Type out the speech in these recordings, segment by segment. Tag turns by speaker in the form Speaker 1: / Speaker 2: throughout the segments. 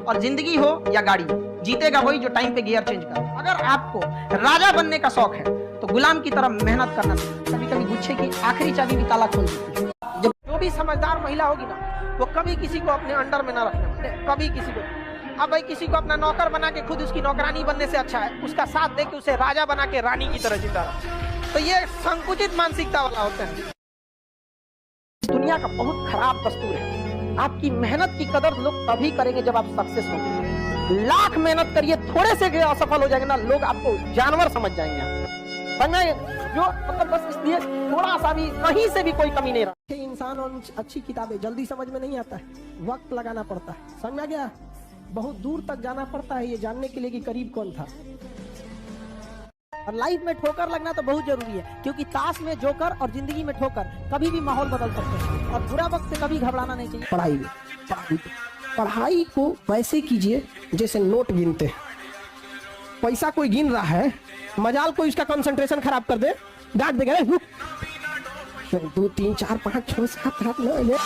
Speaker 1: और जिंदगी हो या गाड़ी, जीतेगा वही जो टाइम पे गियर चेंज कर। अगर आपको राजा बनने का शौक है तो गुलाम की तरह मेहनत करना चाहिए। कभी कभी गुच्छे की आखिरी चाबी भी ताला खोल देती है। जब जो भी समझदार महिला होगी ना, वो कभी किसी को अपने अंडर में ना रखना, कभी किसी को। अब भाई किसी को अपना नौकर बना के खुद उसकी नौकरानी बनने से अच्छा है उसका साथ दे के उसे राजा बना के रानी की तरह जिंदा रहो। तो ये संकुचित मानसिकता वाला होता है। दुनिया का बहुत खराब दस्तूर है। आपकी मेहनत की कदर लोग तभी करेंगे जब आप सक्सेस होंगे। लाख मेहनत करिए, थोड़े से असफल हो जाएंगे ना, लोग आपको जानवर समझ जाएंगे। जो मतलब बस इसलिए थोड़ा सा भी कहीं से भी कोई कमी नहीं रहा। इंसान और अच्छी किताबें जल्दी समझ में नहीं आता है, वक्त लगाना पड़ता है। समझ में गया? बहुत दूर तक जाना पड़ता है ये जानने के लिए कि करीब कौन था। और लाइफ में ठोकर लगना तो बहुत जरूरी है, क्योंकि ताश में जोकर और जिंदगी में ठोकर कभी भी माहौल बदल सकते हैं। और बुरा वक्त से कभी घबराना नहीं चाहिए। पढ़ाई को वैसे कीजिए जैसे नोट गिनते हैं। पैसा कोई गिन रहा है, मजाल कोई उसका कंसंट्रेशन खराब कर दे, डांट देगा 2 3 4 5 6 7 8 9।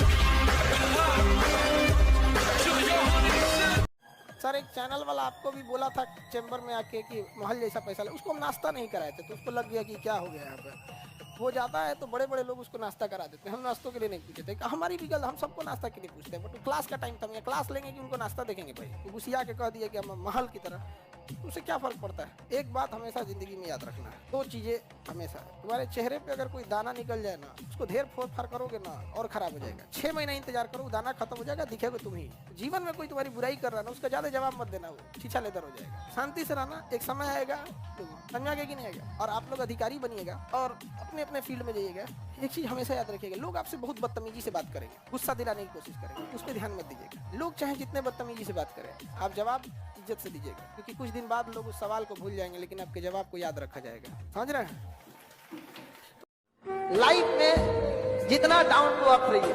Speaker 1: सर एक चैनल वाला आपको भी बोला था चैम्बर में आके कि महल जैसा पैसा ले, उसको हम नाश्ता नहीं कराए थे तो उसको लग गया कि क्या हो गया यहाँ पे। वो जाता है तो बड़े बड़े लोग उसको नाश्ता करा देते हैं, हम नाश्तों के लिए नहीं पूछे थे। हमारी भी गलत, हम सबको नाश्ता के लिए पूछते हैं, बट क्लास का टाइम था, क्लास लेंगे कि उनको नाश्ता देखेंगे भाई। घुसिया के कह दिया कि हम महल की तरह, उससे क्या फर्क पड़ता है। एक बात हमेशा जिंदगी में याद रखना है, 2 चीजें हमेशा। तुम्हारे चेहरे पे अगर कोई दाना निकल जाए ना, उसको ढेर फोड़ फाड़ करोगे ना और खराब हो जाएगा। 6 महीना इंतजार करो, दाना खत्म हो जाएगा, दिखेगा तुम ही। जीवन में कोई तुम्हारी बुराई कर रहा है ना, उसका ज्यादा जवाब मत देना, वो छीछा लेदर हो जाएगा। शांति से रहना, एक समय आएगा तुम समझाएगा कि नहीं आएगा, और आप लोग अधिकारी बनिएगा और अपने अपने फील्ड में जाइएगा। एक चीज हमेशा याद रखिएगा, लोग आपसे बहुत बदतमीजी से बात करेंगे, गुस्सा दिलाने की कोशिश करेंगे, उस पर ध्यान मत दीजिएगा। लोग चाहे जितने बदतमीजी से बात करें, आप जवाब इज्जत से दीजिएगा, क्योंकि कुछ दिन बाद लोग उस सवाल को भूल जाएंगे, लेकिन आपके जवाब को याद रखा जाएगा। समझ रहे हैं? लाइफ में जितना डाउन टू अर्थ रहिए,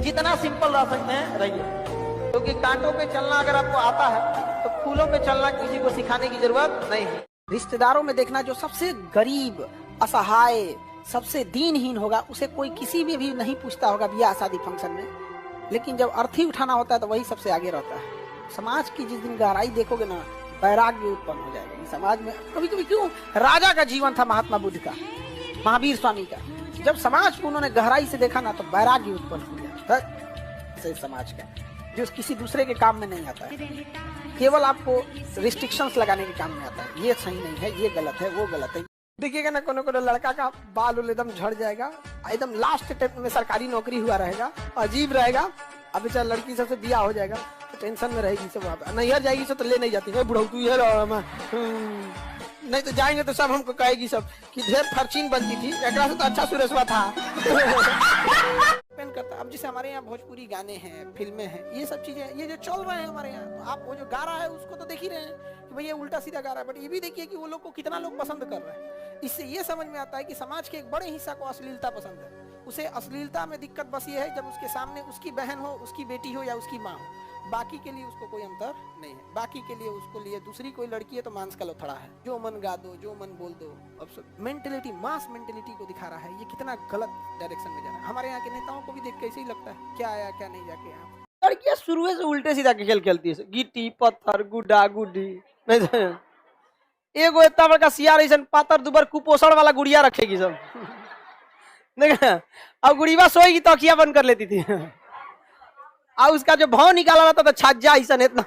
Speaker 1: जितना सिंपल रह सकते हैं रहिए, क्योंकि कांटों पे चलना अगर आपको आता है तो फूलों पे चलना किसी को सिखाने की जरूरत नहीं है। रिश्तेदारों में देखना जो सबसे गरीब, असहाय, सबसे दीनहीन होगा, उसे कोई किसी में भी नहीं पूछता होगा ब्याह शादी फंक्शन में, लेकिन जब अर्थी उठाना होता है तो वही सबसे आगे रहता है। समाज की जिस दिन गहराई देखोगे ना, वैराग्य उत्पन्न हो जाएगा। समाज में कभी कभी क्यों राजा का जीवन था, महात्मा बुद्ध का, महावीर स्वामी का, जब समाज को उन्होंने गहराई से देखा ना तो वैराग्य उत्पन्न हो गया समाज का, जो किसी दूसरे के काम में नहीं आता है, केवल आपको रिस्ट्रिक्शंस लगाने के काम में आता है। ये सही नहीं है, ये गलत है, वो गलत है। देखिएगा ना कोनो लड़का का बाल एकदम झड़ जाएगा, एकदम लास्ट स्टेप में सरकारी नौकरी हुआ रहेगा, अजीब रहेगा। अब बेचारा लड़की सबसे बियाह हो जाएगा तो टेंशन में रहेगी, सब वहाँ पे नैहर जाएगी सब तो ले नहीं जाती है, बुढ़ऊ तू ये नहीं तो जाएंगे तो सब हमको कहेगी सब कि ढेर फर्चीन बनती थी, एक से तो अच्छा सुरेशवा था। करता। अब जैसे हमारे यहाँ भोजपुरी गाने हैं, फिल्में हैं, ये सब चीजें ये जो चल रहे हैं हमारे यहाँ, तो आप वो जो गा रहा है उसको तो देख ही रहे हैं कि भैया उल्टा सीधा गा रहा है, बट ये भी देखिए कि वो लोग को कितना लोग पसंद कर रहे हैं। इससे ये समझ में आता है कि समाज के एक बड़े हिस्सा को अश्लीलता पसंद है। उसे अश्लीलता में दिक्कत बस ये है जब उसके सामने उसकी बहन हो, उसकी बेटी हो या उसकी माँ हो, बाकी के लिए उसको कोई अंतर नहीं है। बाकी के लिए उसको लिए दूसरी कोई लड़की है तो मांस का लोथड़ा है, जो मन गा दो, जो मन बोल दो। अब मेंटेलिटी, मास मेंटेलिटी को दिखा रहा है, ये कितना गलत डायरेक्शन में जा रहा है। हमारे यहाँ के नेताओं को भी देख के ऐसे ही लगता है क्या आया क्या नहीं जाके यहाँ। लड़कियां शुरू से उल्टे सीधा खेल खेलती है, गिट्टी पत्थर गुड्डा गुड्डी। एगो इतना बड़का सियार ऐसा पातर दुबर कुपोषण वाला गुड़िया रखेगी सब। देखा अब गुड़िया सोएगी तो अखियां बंद कर लेती थी, और उसका जो भाव निकाला रहता था छज्जा ऐसा इतना